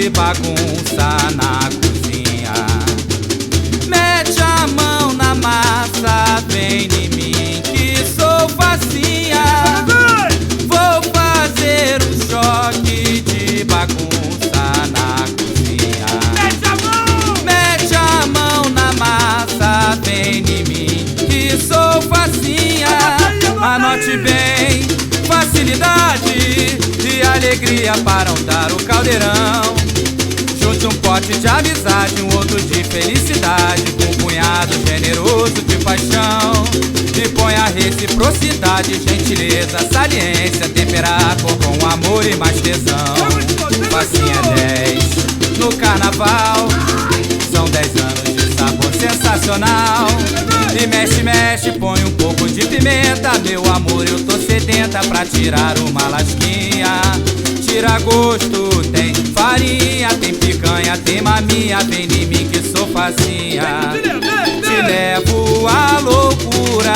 de bagunça na cozinha. Mete a mão na massa, vem em mim que sou facinha. Vou fazer um choque de bagunça na cozinha. Mete a mão na massa, vem em mim que sou facinha. Anote bem, facilidade e alegria para untar o caldeirão. Junte um pote de amizade, um outro de felicidade, com um punhado generoso de paixão. E põe a reciprocidade, gentileza, saliência, temperar com amor e mais tesão. Facinha 10 no carnaval, são 10 anos de sabor sensacional. E mexe, mexe, põe um pouco de pimenta, meu amor, eu tô sedenta pra tirar uma lasquinha. Tira gosto, tem farinha, tem picanha, tem maminha, vem em mim que sou facinha. Te levo à loucura,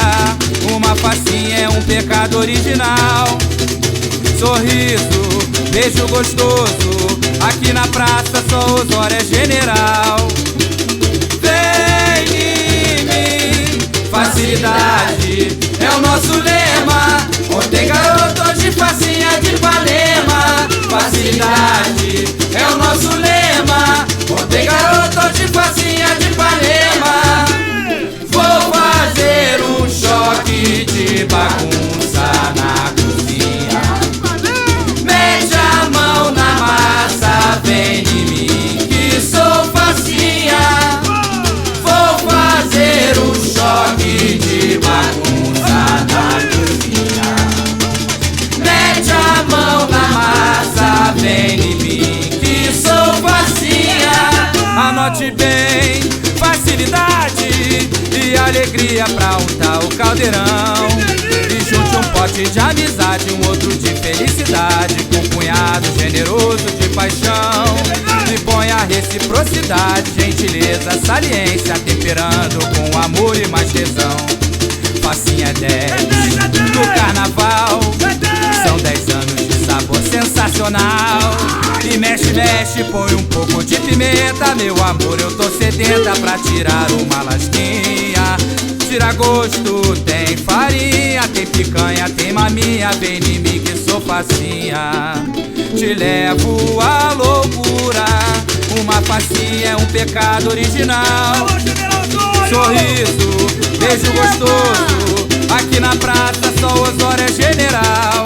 uma facinha é um pecado original. Sorriso, beijo gostoso, aqui na praça só Osório é general. Facilidade é o nosso lema. Ontem garoto de facinha de Ipanema. Facilidade é o nosso lema. Ontem garoto de facinha de Ipanema. Vou fazer um choque de bagunça na cozinha. Mete a mão na massa, vem em mim que sou facinha. Vou fazer um choque de bagunça na cozinha. Mete a mão na massa, vem em mim que sou facinha. Anote bem, facilidade e alegria pra untar o caldeirão. E junte um pote de amizade, um outro de felicidade, com um punhado generoso de paixão. E põe a reciprocidade, gentileza, saliência, temperando com amor e mais tesão. Facinha 10 no carnaval, são 10 anos de sabor sensacional. E mexe, mexe, põe um pouco de pimenta, meu amor, eu tô sedenta pra tirar uma lasquinha. Tira gosto, tem farinha, tem picanha, tem maminha, vem em mim que sou facinha. Te levo à loucura, uma facinha é um pecado original. Sorriso, beijo gostoso, aqui na praça só Osório é general.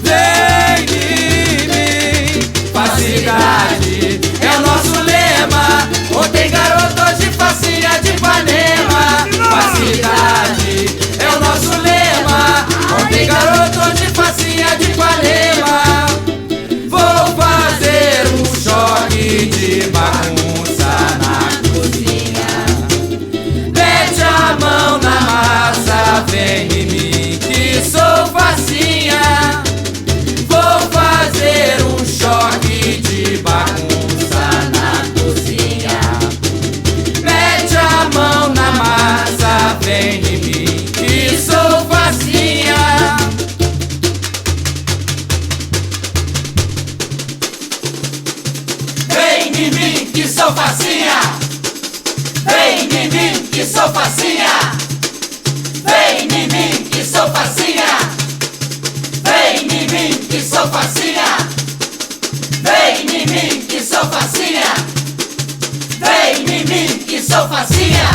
Vem em mim, facilidade é o nosso lema. Ontem garoto de facinha de Ipanema. Facilidade é o nosso lema. Ontem garoto de facinha de Ipanema. Vou fazer um choque de bagunça na cozinha. Mete a mão na massa, vem em mim que sou facinha. Vou fazer um choque de bagunça na cozinha. Mete a mão na massa, vem em mim que sou facinha. Vem em mim que sou facinha. Vem em mim que sou facinha. Vem em mim que sou facinha. Vem em mim que sou facinha. Vem em mim que sou facinha. Vem em mim que sou facinha.